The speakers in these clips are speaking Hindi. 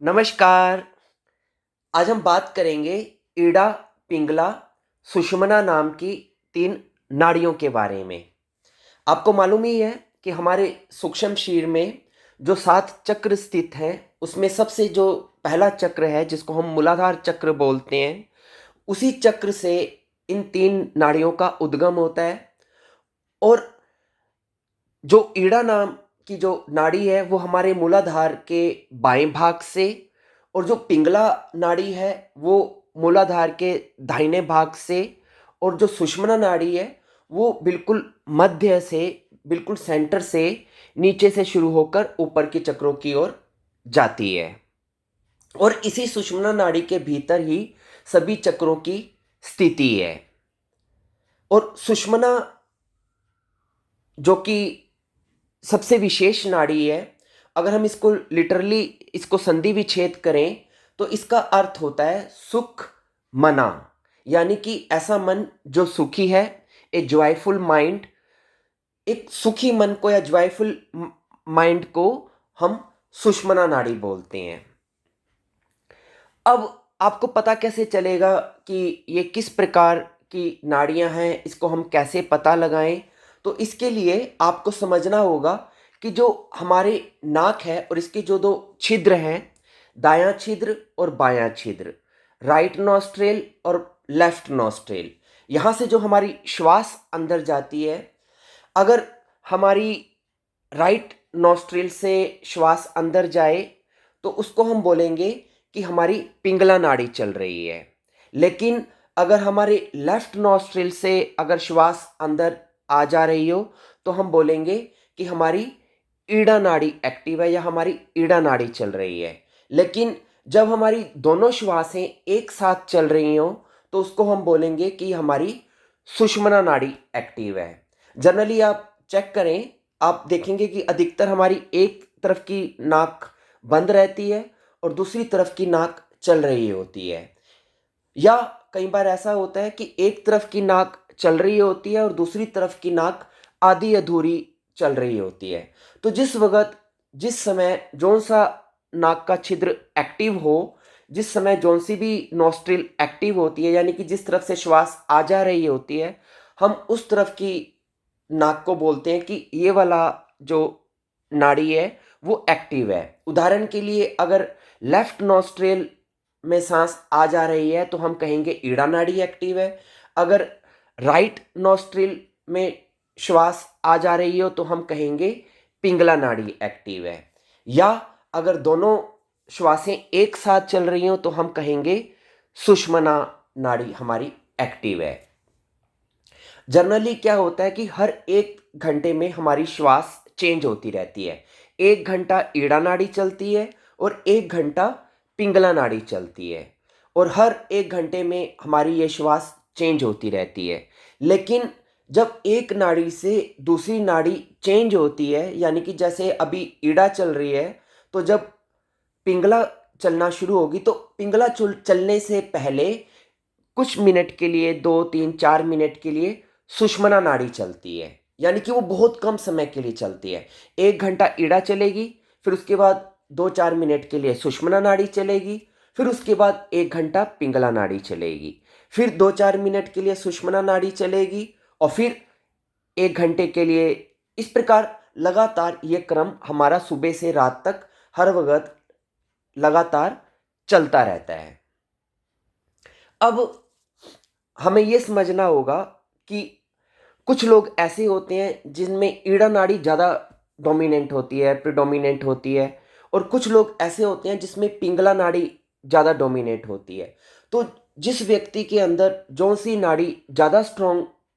नमस्कार। आज हम बात करेंगे इड़ा, पिंगला, सुषुम्ना नाम की 3 नाड़ियों के बारे में। आपको मालूम ही है कि हमारे सूक्ष्म शरीर में जो 7 चक्र स्थित हैं, उसमें सबसे जो पहला चक्र है जिसको हम मूलाधार चक्र बोलते हैं, उसी चक्र से इन 3 नाड़ियों का उद्गम होता है। और जो ईड़ा नाम की जो नाड़ी है वो हमारे मूलाधार के बाएं भाग से, और जो पिंगला नाड़ी है वो मूलाधार के दाहिने भाग से, और जो सुषुम्ना नाड़ी है वो बिल्कुल मध्य से, बिल्कुल सेंटर से नीचे से शुरू होकर ऊपर के चक्रों की ओर जाती है। और इसी सुषुम्ना नाड़ी के भीतर ही सभी चक्रों की स्थिति है। और सुषुम्ना जो कि सबसे विशेष नाड़ी है, अगर हम इसको लिटरली इसको संधि विच्छेद करें तो इसका अर्थ होता है सुख मना, यानी कि ऐसा मन जो सुखी है, ए जॉयफुल माइंड। एक सुखी मन को या जॉयफुल माइंड को हम सुषुम्ना नाड़ी बोलते हैं। अब आपको पता कैसे चलेगा कि ये किस प्रकार की नाड़ियां हैं, इसको हम कैसे पता लगाएं? तो इसके लिए आपको समझना होगा कि जो हमारे नाक है और इसके जो 2 छिद्र हैं, दायां छिद्र और बायां छिद्र, राइट नॉस्ट्रेल और लेफ्ट नॉस्ट्रेल, यहाँ से जो हमारी श्वास अंदर जाती है, अगर हमारी राइट नॉस्ट्रिल से श्वास अंदर जाए तो उसको हम बोलेंगे कि हमारी पिंगला नाड़ी चल रही है। लेकिन अगर हमारे लेफ्ट नॉस्ट्रिल से अगर श्वास अंदर आ जा रही हो तो हम बोलेंगे कि हमारी ईड़ा नाड़ी एक्टिव है या हमारी ईड़ा नाड़ी चल रही है। लेकिन जब हमारी दोनों श्वासें एक साथ चल रही हो तो उसको हम बोलेंगे कि हमारी सुषुम्ना नाड़ी एक्टिव है। जनरली आप चेक करें, आप देखेंगे कि अधिकतर हमारी एक तरफ की नाक बंद रहती है और दूसरी तरफ की नाक चल रही होती है। या कई बार ऐसा होता है कि एक तरफ की नाक चल रही होती है और दूसरी तरफ की नाक आधी अधूरी चल रही होती है। तो जिस समय जौन सा नाक का छिद्र एक्टिव हो, जिस समय जौन सी भी नॉस्ट्रिल एक्टिव होती है, यानी कि जिस तरफ से श्वास आ जा रही होती है, हम उस तरफ की नाक को बोलते हैं कि ये वाला जो नाड़ी है वो एक्टिव है। उदाहरण के लिए अगर लेफ्ट नॉस्ट्रेल में सांस आ जा रही है तो हम कहेंगे ईड़ा नाड़ी एक्टिव है। अगर राइट नॉस्ट्रिल में श्वास आ जा रही हो तो हम कहेंगे पिंगला नाड़ी एक्टिव है। या अगर दोनों श्वासें एक साथ चल रही हो तो हम कहेंगे सुषुम्ना नाड़ी हमारी एक्टिव है। जनरली क्या होता है कि हर 1 घंटे में हमारी श्वास चेंज होती रहती है। 1 घंटा ईड़ा नाड़ी चलती है और 1 घंटा पिंगला नाड़ी चलती है, और हर 1 घंटे में हमारी ये श्वास चेंज होती रहती है। लेकिन जब एक नाड़ी से दूसरी नाड़ी चेंज होती है, यानी कि जैसे अभी ईड़ा चल रही है, तो जब पिंगला चलना शुरू होगी तो पिंगला चलने से पहले कुछ मिनट के लिए, 2 3 4 मिनट के लिए सुषुम्ना नाड़ी चलती है, यानी कि वो बहुत कम समय के लिए चलती है। 1 घंटा ईड़ा चलेगी, फिर उसके बाद 2-4 मिनट के लिए सुषुम्ना नाड़ी चलेगी, फिर उसके बाद 1 घंटा पिंगला नाड़ी चलेगी, फिर 2-4 मिनट के लिए सुषुम्ना नाड़ी चलेगी, और फिर 1 घंटे के लिए। इस प्रकार लगातार ये क्रम हमारा सुबह से रात तक हर वक्त लगातार चलता रहता है। अब हमें ये समझना होगा कि कुछ लोग ऐसे होते हैं जिनमें ईड़ा नाड़ी ज़्यादा डोमिनेंट होती है, प्रिडोमिनेंट होती है, और कुछ लोग ऐसे होते हैं जिसमें पिंगला नाड़ी ज़्यादा डोमिनेट होती है। तो जिस व्यक्ति के अंदर जौन सी नाड़ी ज़्यादा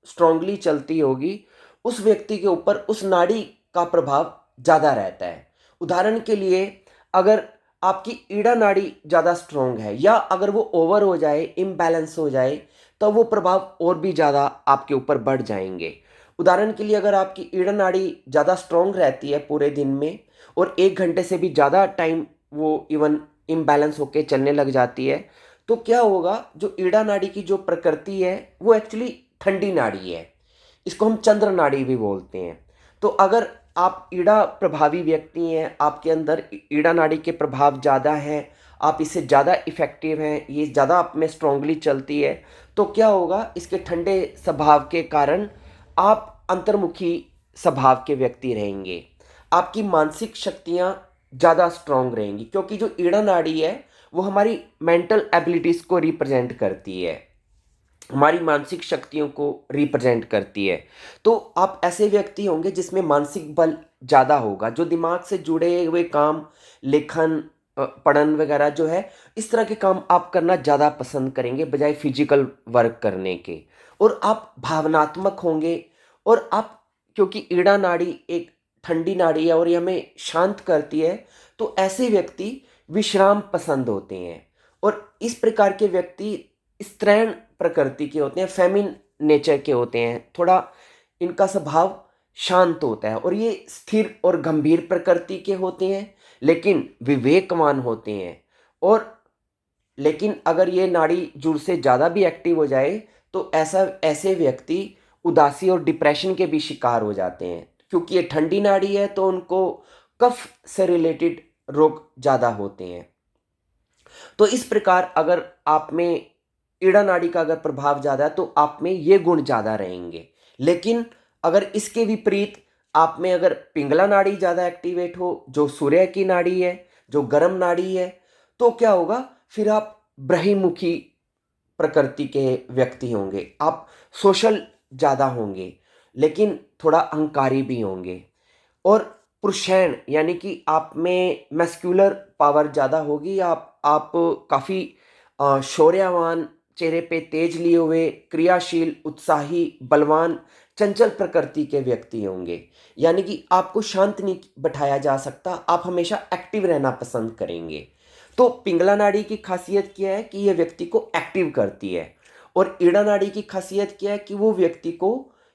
स्ट्रांगली चलती होगी, उस व्यक्ति के ऊपर उस नाड़ी का प्रभाव ज़्यादा रहता है। उदाहरण के लिए, अगर आपकी ईड़ा नाड़ी ज़्यादा स्ट्रांग है या अगर वो ओवर हो जाए, इम्बैलेंस हो जाए, तो वो प्रभाव और भी ज़्यादा आपके ऊपर बढ़ जाएंगे। उदाहरण के लिए, अगर आपकी ईड़ा नाड़ी ज़्यादा स्ट्रांग रहती है पूरे दिन में, और 1 घंटे से भी ज़्यादा टाइम वो इवन इम्बैलेंस होके चलने लग जाती है, तो क्या होगा, जो ईड़ा नाड़ी की जो प्रकृति है वो एक्चुअली ठंडी नाड़ी है। इसको हम चंद्र नाड़ी भी बोलते हैं। तो अगर आप ईड़ा प्रभावी व्यक्ति हैं, आपके अंदर ईड़ा नाड़ी के प्रभाव ज़्यादा हैं, आप इससे ज़्यादा इफ़ेक्टिव हैं, ये ज़्यादा आप में स्ट्रांगली चलती है, तो क्या होगा, इसके ठंडे स्वभाव के कारण आप अंतर्मुखी स्वभाव के व्यक्ति रहेंगे। आपकी मानसिक शक्तियाँ ज़्यादा स्ट्रांग रहेंगी, क्योंकि जो ईड़ा नाड़ी है वो हमारी मेंटल एबिलिटीज़ को रिप्रेजेंट करती है, हमारी मानसिक शक्तियों को रिप्रेजेंट करती है। तो आप ऐसे व्यक्ति होंगे जिसमें मानसिक बल ज़्यादा होगा, जो दिमाग से जुड़े हुए काम, लेखन, पढ़न वगैरह जो है, इस तरह के काम आप करना ज़्यादा पसंद करेंगे बजाय फिजिकल वर्क करने के। और आप भावनात्मक होंगे, और आप, क्योंकि ईड़ा नाड़ी एक ठंडी नाड़ी है और ये हमें शांत करती है, तो ऐसे व्यक्ति विश्राम पसंद होते हैं। और इस प्रकार के व्यक्ति स्त्रैण प्रकृति के होते हैं, फेमिन नेचर के होते हैं, थोड़ा इनका स्वभाव शांत होता है, और ये स्थिर और गंभीर प्रकृति के होते हैं, लेकिन विवेकवान होते हैं। और लेकिन अगर ये नाड़ी जुड़ से ज़्यादा भी एक्टिव हो जाए, तो ऐसे व्यक्ति उदासी और डिप्रेशन के भी शिकार हो जाते हैं, क्योंकि ये ठंडी नाड़ी है तो उनको कफ से रिलेटेड रोग ज़्यादा होते हैं। तो इस प्रकार अगर आप में ईड़ा नाड़ी का अगर प्रभाव ज़्यादा है, तो आप में ये गुण ज़्यादा रहेंगे। लेकिन अगर इसके विपरीत आप में अगर पिंगला नाड़ी ज़्यादा एक्टिवेट हो, जो सूर्य की नाड़ी है, जो गर्म नाड़ी है, तो क्या होगा, फिर आप बहिर्मुखी प्रकृति के व्यक्ति होंगे। आप सोशल ज़्यादा होंगे, लेकिन थोड़ा अहंकारी भी होंगे। और पुरुषैन, यानी कि आप में मस्कुलर पावर ज़्यादा होगी। आप काफ़ी शौर्यवान, चेहरे पे तेज लिए हुए, क्रियाशील, उत्साही, बलवान, चंचल प्रकृति के व्यक्ति होंगे। यानी कि आपको शांत नहीं बैठाया जा सकता, आप हमेशा एक्टिव रहना पसंद करेंगे। तो पिंगला नाड़ी की खासियत क्या है कि यह व्यक्ति को एक्टिव करती है, और ईड़ा नाड़ी की खासियत क्या है कि वो व्यक्ति को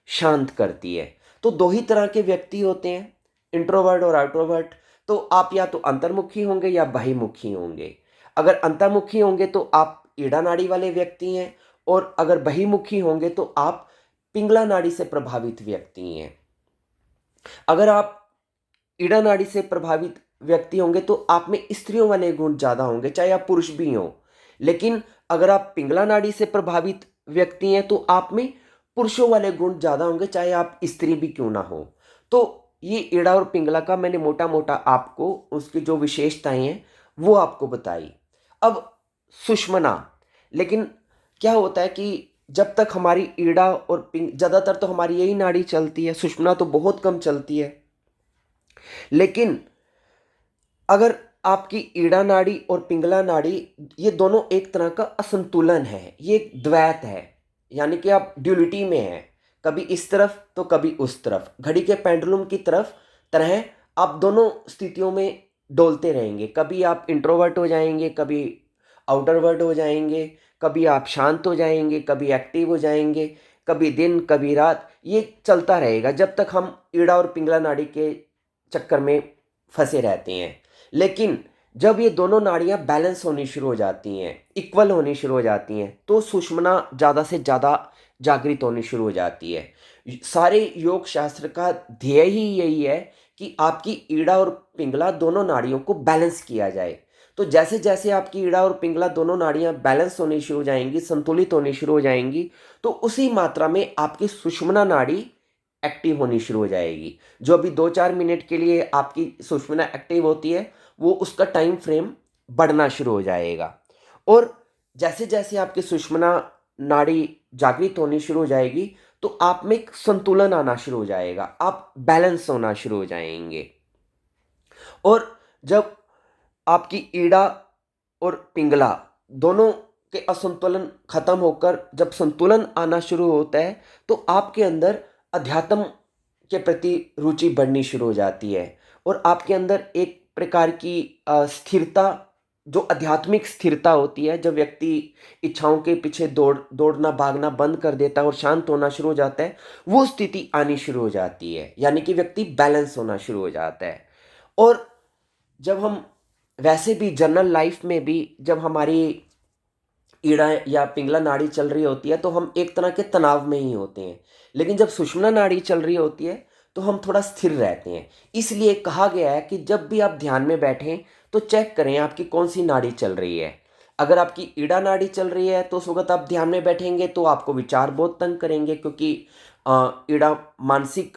शांत करती है। तो दो ही तरह के व्यक्ति होते हैं, इंट्रोवर्ट और आउट्रोवर्ट। तो आप या तो अंतर्मुखी होंगे या बहिर्मुखी होंगे। अगर अंतर्मुखी होंगे तो आप ईड़ा नाड़ी वाले व्यक्ति हैं, और अगर बहिर्मुखी होंगे तो आप पिंगला नाड़ी से प्रभावित व्यक्ति हैं। अगर आप ईड़ा नाड़ी से प्रभावित व्यक्ति होंगे तो आप में स्त्रियों वाले गुण ज़्यादा होंगे, चाहे आप पुरुष भी हों। लेकिन अगर आप पिंगला नाड़ी से प्रभावित व्यक्ति हैं तो आप में पुरुषों वाले गुण ज़्यादा होंगे, चाहे आप स्त्री भी क्यों ना हो। तो ये ईड़ा और पिंगला का मैंने मोटा मोटा आपको उसकी जो विशेषताएं हैं वो आपको बताई। अब सुषमना, लेकिन क्या होता है कि जब तक हमारी ईड़ा और ज़्यादातर तो हमारी यही नाड़ी चलती है, सुषमना तो बहुत कम चलती है। लेकिन अगर आपकी ईड़ा नाड़ी और पिंगला नाड़ी, ये दोनों एक तरह का असंतुलन है, ये एक द्वैत है, यानी कि आप ड्यूलिटी में हैं, कभी इस तरफ तो कभी उस तरफ, घड़ी के पेंडुलम की तरह आप दोनों स्थितियों में डोलते रहेंगे। कभी आप इंट्रोवर्ट हो जाएंगे, कभी आउटरवर्ट हो जाएंगे, कभी आप शांत हो जाएंगे, कभी एक्टिव हो जाएंगे, कभी दिन कभी रात, ये चलता रहेगा जब तक हम ईड़ा और पिंगला नाड़ी के चक्कर में फंसे रहते हैं। लेकिन जब ये दोनों नाड़ियाँ बैलेंस होनी शुरू हो जाती हैं, इक्वल होनी शुरू हो जाती हैं, तो सुषुम्ना ज़्यादा से ज़्यादा जागृत होनी शुरू हो जाती है। सारे योग शास्त्र का ध्येय ही यही है कि आपकी ईड़ा और पिंगला दोनों नाड़ियों को बैलेंस किया जाए। तो जैसे जैसे आपकी ईड़ा और पिंगला दोनों नाड़ियाँ बैलेंस होनी शुरू हो जाएंगी, संतुलित होनी शुरू हो जाएंगी, तो उसी मात्रा में आपकी सुषुम्ना नाड़ी एक्टिव होनी शुरू हो जाएगी। जो अभी 2-4 मिनट के लिए आपकी सुषुम्ना एक्टिव होती है, वो उसका टाइम फ्रेम बढ़ना शुरू हो जाएगा। और जैसे जैसे आपकी सुषुम्ना नाड़ी जागृत होनी शुरू हो जाएगी, तो आप में एक संतुलन आना शुरू हो जाएगा, आप बैलेंस होना शुरू हो जाएंगे। और जब आपकी ईड़ा और पिंगला दोनों के असंतुलन खत्म होकर जब संतुलन आना शुरू होता है, तो आपके अंदर अध्यात्म के प्रति रुचि बढ़नी शुरू हो जाती है, और आपके अंदर एक प्रकार की स्थिरता, जो आध्यात्मिक स्थिरता होती है, जब व्यक्ति इच्छाओं के पीछे दौड़ना भागना बंद कर देता है और शांत होना शुरू हो जाता है, वो स्थिति आनी शुरू हो जाती है, यानी कि व्यक्ति बैलेंस होना शुरू हो जाता है। और जब हम वैसे भी जनरल लाइफ में भी जब हमारी ईड़ा या पिंगला नाड़ी चल रही होती है, तो हम एक तरह के तनाव में ही होते हैं। लेकिन जब सुषुम्ना नाड़ी चल रही होती है, तो हम थोड़ा स्थिर रहते हैं। इसलिए कहा गया है कि जब भी आप ध्यान में बैठें तो चेक करें आपकी कौन सी नाड़ी चल रही है। अगर आपकी ईड़ा नाड़ी चल रही है तो उस वक्त आप ध्यान में बैठेंगे तो आपको विचार बहुत तंग करेंगे, क्योंकि ईड़ा मानसिक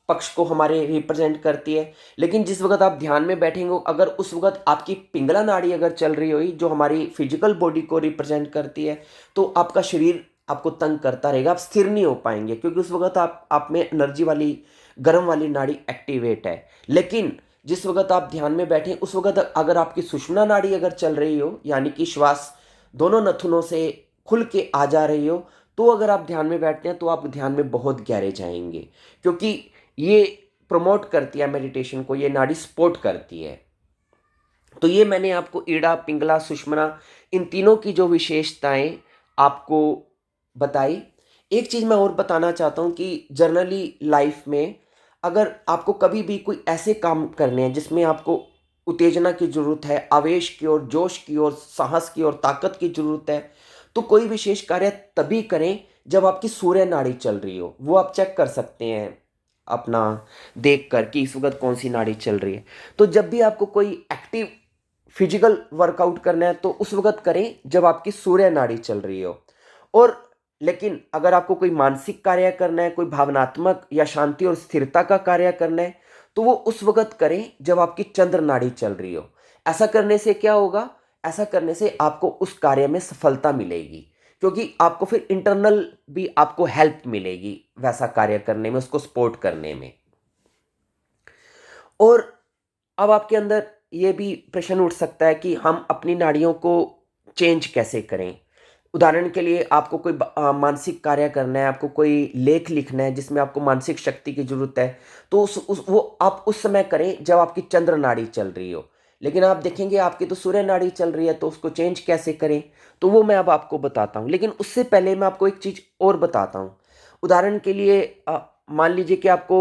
पक्ष को हमारे रिप्रेजेंट करती है। लेकिन जिस वक्त आप ध्यान में बैठेंगे, अगर उस वक्त आपकी पिंगला नाड़ी अगर चल रही हुई जो हमारी फिजिकल बॉडी को रिप्रेजेंट करती है, तो आपका शरीर आपको तंग करता रहेगा, आप स्थिर नहीं हो पाएंगे, क्योंकि उस वक्त आप में एनर्जी वाली गर्म वाली नाड़ी एक्टिवेट है। लेकिन जिस वक्त आप ध्यान में बैठें उस वक्त अगर आपकी सुषुम्ना नाड़ी अगर चल रही हो, यानी कि श्वास दोनों नथुनों से खुल के आ जा रही हो, तो अगर आप ध्यान में बैठते हैं तो आप ध्यान में बहुत गहरे जाएंगे, क्योंकि ये प्रमोट करती है मेडिटेशन को, ये नाड़ी सपोर्ट करती है। तो ये मैंने आपको ईड़ा, पिंगला, सुषुम्ना इन तीनों की जो विशेषताएं आपको बताई। एक चीज़ मैं और बताना चाहता हूँ कि जनरली लाइफ में अगर आपको कभी भी कोई ऐसे काम करने हैं जिसमें आपको उत्तेजना की ज़रूरत है, आवेश की और जोश की और साहस की और ताकत की ज़रूरत है, तो कोई विशेष कार्य तभी करें जब आपकी सूर्य नाड़ी चल रही हो। वो आप चेक कर सकते हैं अपना देख कर कि इस वक्त कौन सी नाड़ी चल रही है। तो जब भी आपको कोई एक्टिव फिजिकल वर्कआउट करना है तो उस वक्त करें जब आपकी सूर्य नाड़ी चल रही हो। और लेकिन अगर आपको कोई मानसिक कार्य करना है, कोई भावनात्मक या शांति और स्थिरता का कार्य करना है, तो वो उस वक्त करें जब आपकी चंद्र नाड़ी चल रही हो। ऐसा करने से क्या होगा, ऐसा करने से आपको उस कार्य में सफलता मिलेगी, क्योंकि आपको फिर इंटरनल भी आपको हेल्प मिलेगी वैसा कार्य करने में, उसको सपोर्ट करने में। और अब आपके अंदर ये भी प्रश्न उठ सकता है कि हम अपनी नाड़ियों को चेंज कैसे करें। उदाहरण के लिए आपको कोई मानसिक कार्य करना है, आपको कोई लेख लिखना है जिसमें आपको मानसिक शक्ति की जरूरत है, तो वो आप उस समय करें जब आपकी चंद्र नाड़ी चल रही हो। लेकिन आप देखेंगे आपकी तो सूर्य नाड़ी चल रही है, तो उसको चेंज कैसे करें, तो वो मैं अब आपको बताता हूँ। लेकिन उससे पहले मैं आपको एक चीज़ और बताता हूँ। उदाहरण के लिए मान लीजिए कि आपको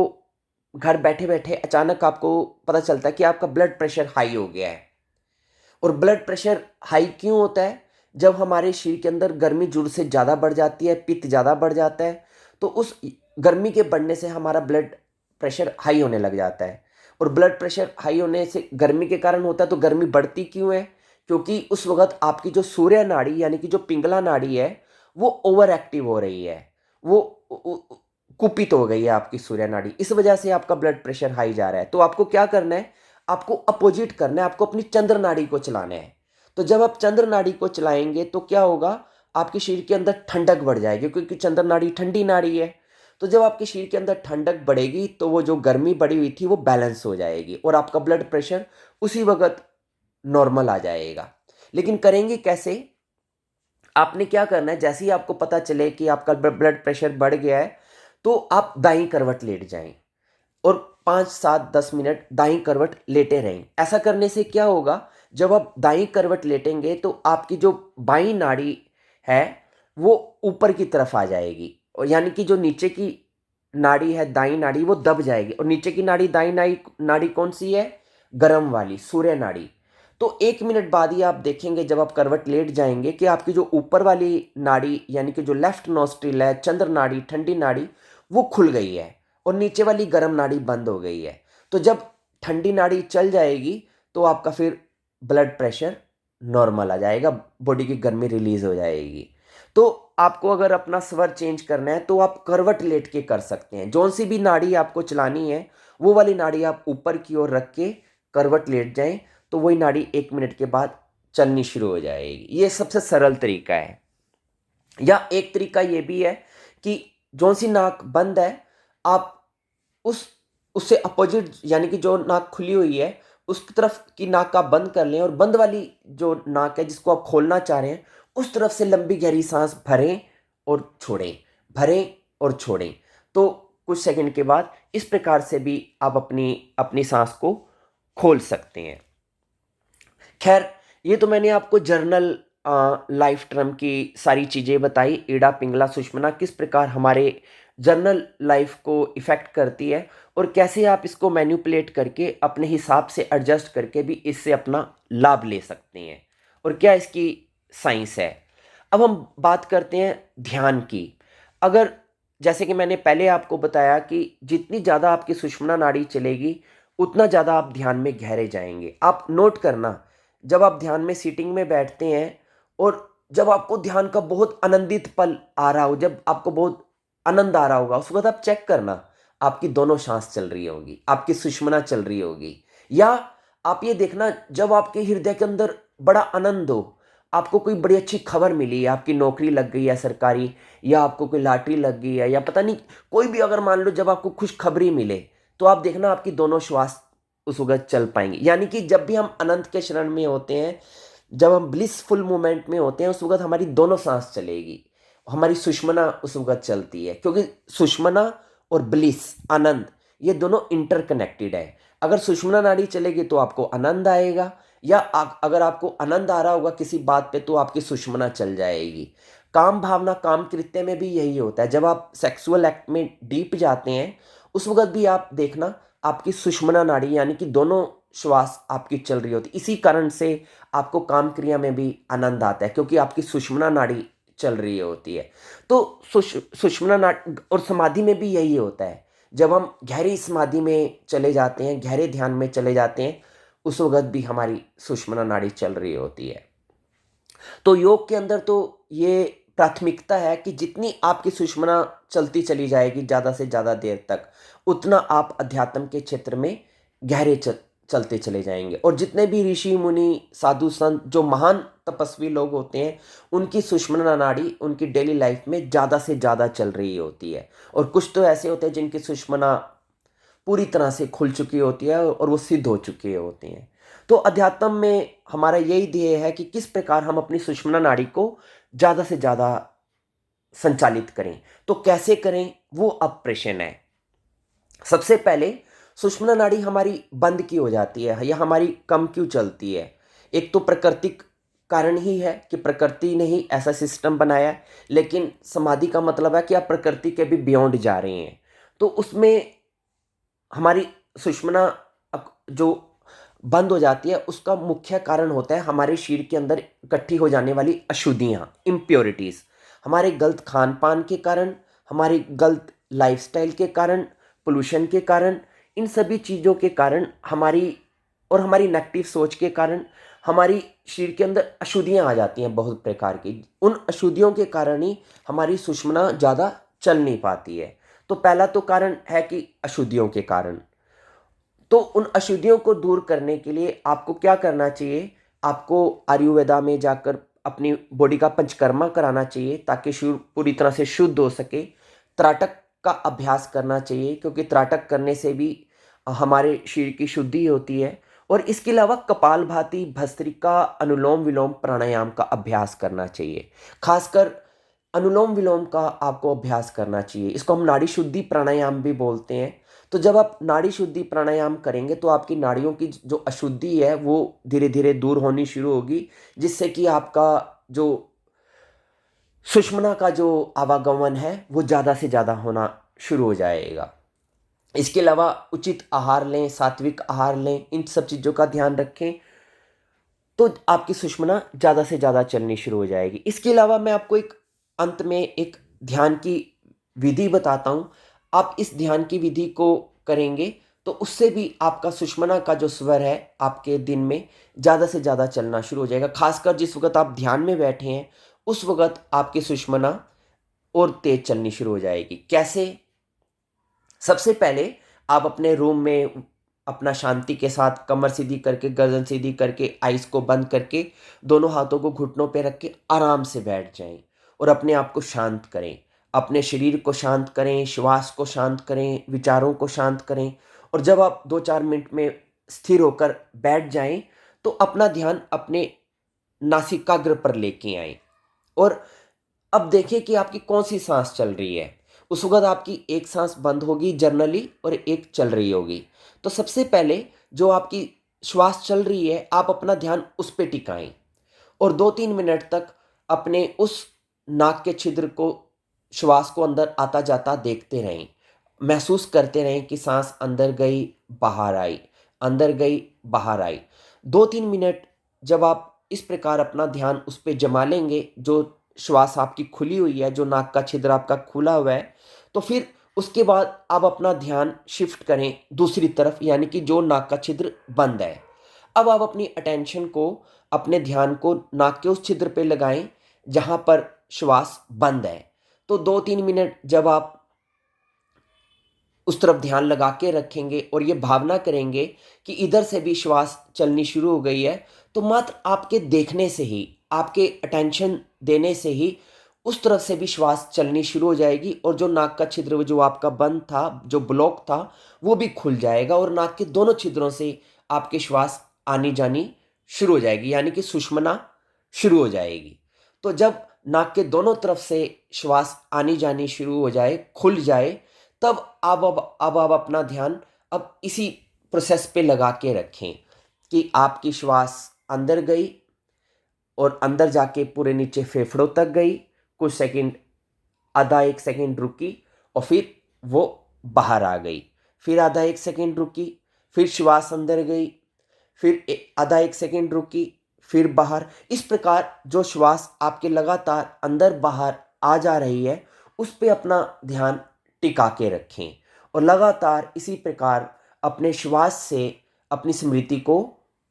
घर बैठे बैठे अचानक आपको पता चलता है कि आपका ब्लड प्रेशर हाई हो गया है। और ब्लड प्रेशर हाई क्यों होता है? जब हमारे शरीर के अंदर गर्मी ज़रूरत से ज़्यादा बढ़ जाती है, पित्त ज़्यादा बढ़ जाता है, तो उस गर्मी के बढ़ने से हमारा ब्लड प्रेशर हाई होने लग जाता है। और ब्लड प्रेशर हाई होने से गर्मी के कारण होता है, तो गर्मी बढ़ती क्यों है? क्योंकि उस वक्त आपकी जो सूर्य नाड़ी यानी कि जो पिंगला नाड़ी है वो ओवर एक्टिव हो रही है, वो कुपित हो गई है आपकी सूर्य नाड़ी, इस वजह से आपका ब्लड प्रेशर हाई जा रहा है। तो आपको क्या करना है, आपको अपोजिट करना है, आपको अपनी चंद्र नाड़ी को चलाना है। तो जब आप चंद्र नाड़ी को चलाएंगे तो क्या होगा, आपके शरीर के अंदर ठंडक बढ़ जाएगी, क्योंकि चंद्र नाड़ी ठंडी नाड़ी है। तो जब आपके शरीर के अंदर ठंडक बढ़ेगी तो वो जो गर्मी बढ़ी हुई थी वो बैलेंस हो जाएगी और आपका ब्लड प्रेशर उसी वक्त नॉर्मल आ जाएगा। लेकिन करेंगे कैसे? आपने क्या करना है, जैसे ही आपको पता चले कि आपका ब्लड प्रेशर बढ़ गया है, तो आप दाईं करवट लेट जाएं और 5, 7, 10 मिनट दाईं करवट लेटे रहें। ऐसा करने से क्या होगा, जब आप दाईं करवट लेटेंगे तो आपकी जो बाईं नाड़ी है वो ऊपर की तरफ आ जाएगी, और यानी कि जो नीचे की नाड़ी है दाईं नाड़ी वो दब जाएगी। और नीचे की नाड़ी दाईं नाड़ी नाड़ी कौन सी है? गर्म वाली सूर्य नाड़ी। तो 1 मिनट बाद ही आप देखेंगे जब आप करवट लेट जाएंगे कि आपकी जो ऊपर वाली नाड़ी यानी कि जो लेफ्ट नोस्ट्रिल है, चंद्र नाड़ी, ठंडी नाड़ी, वो खुल गई है और नीचे वाली गर्म नाड़ी बंद हो गई है। तो जब ठंडी नाड़ी चल जाएगी तो आपका फिर ब्लड प्रेशर नॉर्मल आ जाएगा, बॉडी की गर्मी रिलीज हो जाएगी। तो आपको अगर अपना स्वर चेंज करना है तो आप करवट लेट के कर सकते हैं। जौन सी भी नाड़ी आपको चलानी है वो वाली नाड़ी आप ऊपर की ओर रख के करवट लेट जाएं, तो वही नाड़ी 1 मिनट के बाद चलनी शुरू हो जाएगी। ये सबसे सरल तरीका है। या एक तरीका ये भी है कि जौन सी नाक बंद है आप उस उससे अपोजिट यानी कि जो नाक खुली हुई है उस तरफ की नाक आप बंद कर लें, और बंद वाली जो नाक है जिसको आप खोलना चाह रहे हैं उस तरफ से लंबी गहरी सांस भरें और छोड़ें, भरें और छोड़ें। तो कुछ सेकंड के बाद इस प्रकार से भी आप अपनी अपनी सांस को खोल सकते हैं। खैर, ये तो मैंने आपको जर्नल लाइफ टर्म की सारी चीज़ें बताई, ईड़ा, पिंगला, सुषुम्ना किस प्रकार हमारे जर्नल लाइफ को इफ़ेक्ट करती है और कैसे आप इसको मैनिपुलेट करके अपने हिसाब से एडजस्ट करके भी इससे अपना लाभ ले सकते हैं और क्या इसकी साइंस है। अब हम बात करते हैं ध्यान की। अगर जैसे कि मैंने पहले आपको बताया कि जितनी ज़्यादा आपकी सुषुम्ना नाड़ी चलेगी, उतना ज़्यादा आप ध्यान में गहरे जाएँगे। आप नोट करना, जब आप ध्यान में सीटिंग में बैठते हैं और जब आपको ध्यान का बहुत आनंदित पल आ रहा हो, जब आपको बहुत आनंद आ रहा होगा, उस वक़्त आप चेक करना, आपकी दोनों साँस चल रही होंगी, आपकी सुषुम्ना चल रही होगी। या आप ये देखना, जब आपके हृदय के अंदर बड़ा आनंद हो, आपको कोई बड़ी अच्छी खबर मिली है, आपकी नौकरी लग गई है सरकारी, या आपको कोई लॉटरी लग गई है, या पता नहीं कोई भी, अगर मान लो जब आपको खुशखबरी मिले, तो आप देखना आपकी दोनों श्वास उस वक़्त चल पाएँगी। यानी कि जब भी हम अनंत के शरण में होते हैं, जब हम ब्लिसफुल मोमेंट में होते हैं, उस वक़्त हमारी दोनों साँस चलेगी। हमारी सुषुम्ना उस वक़्त चलती है, क्योंकि सुषुम्ना और ब्लिस, आनंद, ये दोनों इंटरकनेक्टेड है। अगर सुषुम्ना नाड़ी चलेगी तो आपको आनंद आएगा, या अगर आपको आनंद आ रहा होगा किसी बात पे, तो आपकी सुषुम्ना चल जाएगी। काम भावना, काम कृत्य में भी यही होता है। जब आप सेक्सुअल एक्ट में डीप जाते हैं, उस वक़्त भी आप देखना आपकी सुषुम्ना नाड़ी, यानी कि दोनों श्वास आपकी चल रही होती है। इसी कारण से आपको काम क्रिया में भी आनंद आता है, क्योंकि आपकी सुषुम्ना नाड़ी चल रही होती है। तो सुषुम्ना नाड़ी, और समाधि में भी यही होता है। जब हम गहरी समाधि में चले जाते हैं, गहरे ध्यान में चले जाते हैं, उस वक़्त भी हमारी सुषुम्ना नाड़ी चल रही होती है। तो योग के अंदर तो ये प्राथमिकता है कि जितनी आपकी सुषुम्ना चलती चली जाएगी ज़्यादा से ज़्यादा देर तक, उतना आप अध्यात्म के क्षेत्र में गहरे चलते चले जाएँगे। और जितने भी ऋषि मुनि, साधु संत, जो महान तपस्वी लोग होते हैं, उनकी सुषुम्ना नाड़ी उनकी डेली लाइफ में ज़्यादा से ध्यज़्यादा चल रही होती है। और कुछ तो ऐसे होते हैं जिनकी सुषुम्ना पूरी तरह से खुल चुकी होती है और वो सिद्ध हो चुके होते हैं। तो अध्यात्म में हमारा यही ध्येय है कि किस प्रकार हम अपनी सुषुम्ना नाड़ी को ज़्यादा से ज़्यादा संचालित करें। तो कैसे करें, वो अब प्रश्न है। सबसे पहले, सुषुम्ना नाड़ी हमारी बंद क्यों हो जाती है या हमारी कम क्यों चलती है? एक तो प्राकृतिक कारण ही है कि प्रकृति ने ही ऐसा सिस्टम बनाया है, लेकिन समाधि का मतलब है कि आप प्रकृति के भी बियॉन्ड जा रहे हैं। तो उसमें हमारी सुषुम्ना जो बंद हो जाती है, उसका मुख्य कारण होता है हमारे शरीर के अंदर इकट्ठी हो जाने वाली अशुद्धियाँ, इम्प्योरिटीज़। हमारे गलत खान-पान के कारण, हमारी गलत लाइफ़स्टाइल के कारण, पोल्यूशन के कारण, इन सभी चीज़ों के कारण हमारी नेगेटिव सोच के कारण हमारी शरीर के अंदर अशुद्धियाँ आ जाती हैं बहुत प्रकार की। उन अशुद्धियों के कारण ही हमारी सुषुम्ना ज़्यादा चल नहीं पाती है। तो पहला तो कारण है कि अशुद्धियों के कारण। तो उन अशुद्धियों को दूर करने के लिए आपको क्या करना चाहिए? आपको आयुर्वेदा में जाकर अपनी बॉडी का पंचकर्मा कराना चाहिए, ताकि शरीर पूरी तरह से शुद्ध हो सके। त्राटक का अभ्यास करना चाहिए, क्योंकि त्राटक करने से भी हमारे शरीर की शुद्धि होती है। और इसके अलावा कपालभाति, भस्त्रिका, अनुलोम-विलोम प्राणायाम का अभ्यास करना चाहिए। खासकर अनुलोम-विलोम का आपको अभ्यास करना चाहिए। इसको हम नाड़ी शुद्धि प्राणायाम भी बोलते हैं। तो जब आप नाड़ी शुद्धि प्राणायाम करेंगे, तो आपकी नाड़ियों की जो अशुद्धि है वो धीरे-धीरे दूर होनी शुरू होगी, जिससे कि आपका जो सुषुम्ना का जो आवागमन है वो ज़्यादा से ज़्यादा होना शुरू हो जाएगा। इसके अलावा उचित आहार लें, सात्विक आहार लें, इन सब चीज़ों का ध्यान रखें, तो आपकी सुषुम्ना ज़्यादा से ज़्यादा चलनी शुरू हो जाएगी। इसके अलावा मैं आपको एक अंत में एक ध्यान की विधि बताता हूँ। आप इस ध्यान की विधि को करेंगे, तो उससे भी आपका सुषुम्ना का जो स्वर है, आपके दिन में ज़्यादा से ज़्यादा चलना शुरू हो जाएगा। ख़ासकर जिस वक़्त आप ध्यान में बैठे हैं, उस वक़्त आपकी सुषुम्ना और तेज़ चलनी शुरू हो जाएगी। कैसे? सबसे पहले आप अपने रूम में अपना शांति के साथ कमर सीधी करके, गर्दन सीधी करके, आइज़ को बंद करके, दोनों हाथों को घुटनों पे रख के आराम से बैठ जाएँ और अपने आप को शांत करें। अपने शरीर को शांत करें, श्वास को शांत करें, विचारों को शांत करें। और जब आप 2-4 मिनट में स्थिर होकर बैठ जाएँ, तो अपना ध्यान अपने नासिकाग्र पर लेके आएँ और अब देखिए कि आपकी कौन-सी साँस चल रही है। उस वक़्त आपकी एक साँस बंद होगी जनरली और एक चल रही होगी। तो सबसे पहले जो आपकी श्वास चल रही है, आप अपना ध्यान उस पे टिकाएँ और 2-3 मिनट तक अपने उस नाक के छिद्र को, श्वास को अंदर आता-जाता देखते रहें। महसूस करते रहें कि साँस अंदर गई, बाहर आई, अंदर गई, बाहर आई। 2-3 मिनट जब आप इस प्रकार अपना ध्यान उस पे जमा लेंगे, जो श्वास आपकी खुली हुई है, जो नाक का छिद्र आपका खुला हुआ है, तो फिर उसके बाद आप अपना ध्यान शिफ्ट करें दूसरी तरफ, यानी कि जो नाक का छिद्र बंद है। अब आप अपनी अटेंशन को, अपने ध्यान को नाक के उस छिद्र पे लगाएं जहां पर श्वास बंद है। तो 2-3 मिनट जब आप उस तरफ ध्यान लगा के रखेंगे और ये भावना करेंगे कि इधर से भी श्वास चलनी शुरू हो गई है, तो मात्र आपके देखने से ही, आपके अटेंशन देने से ही उस तरफ से भी श्वास चलनी शुरू हो जाएगी और जो नाक का छिद्र जो आपका बंद था, जो ब्लॉक था, वो भी खुल जाएगा और नाक के दोनों छिद्रों से आपकी श्वास आनी जानी शुरू हो जाएगी, यानी कि सुषुम्ना शुरू हो जाएगी। तो जब नाक के दोनों तरफ से श्वास आनी जानी शुरू हो जाए, खुल जाए, तब अब आप अपना ध्यान अब इसी प्रोसेस पे लगा के रखें कि आपकी श्वास अंदर गई और अंदर जाके पूरे नीचे फेफड़ों तक गई, कुछ सेकंड, आधा 1 सेकंड रुकी और फिर वो बाहर आ गई, फिर आधा 1 सेकंड रुकी, फिर श्वास अंदर गई, फिर आधा 1 सेकंड रुकी, फिर बाहर। इस प्रकार जो श्वास आपके लगातार अंदर बाहर आ जा रही है, उस पे अपना ध्यान टिका के रखें और लगातार इसी प्रकार अपने श्वास से अपनी स्मृति को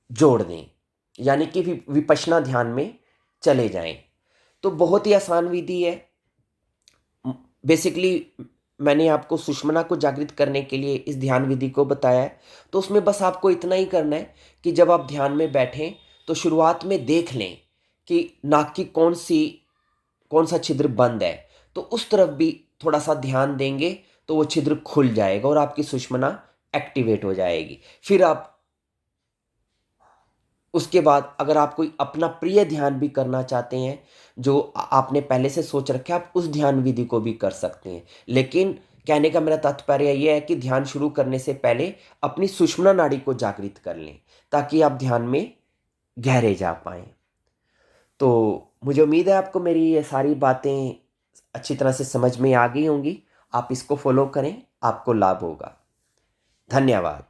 जोड़ दें, यानी कि विपश्यना ध्यान में चले जाएं। तो बहुत ही आसान विधि है। बेसिकली मैंने आपको सुषुम्ना को जागृत करने के लिए इस ध्यान विधि को बताया है। तो उसमें बस आपको इतना ही करना है कि जब आप ध्यान में बैठें तो शुरुआत में देख लें कि नाक की कौन सा छिद्र बंद है, तो उस तरफ भी थोड़ा सा ध्यान देंगे तो वो छिद्र खुल जाएगा और आपकी सुषुम्ना एक्टिवेट हो जाएगी। फिर आप उसके बाद अगर आप कोई अपना प्रिय ध्यान भी करना चाहते हैं, जो आपने पहले से सोच रखे, आप उस ध्यान विधि को भी कर सकते हैं। लेकिन कहने का मेरा तात्पर्य यह है कि ध्यान शुरू करने से पहले अपनी सुषुम्ना नाड़ी को जागृत कर लें ताकि आप ध्यान में गहरे जा पाएं। तो मुझे उम्मीद है आपको मेरी ये सारी बातें अच्छी तरह से समझ में आ गई होंगी। आप इसको फॉलो करें, आपको लाभ होगा। धन्यवाद।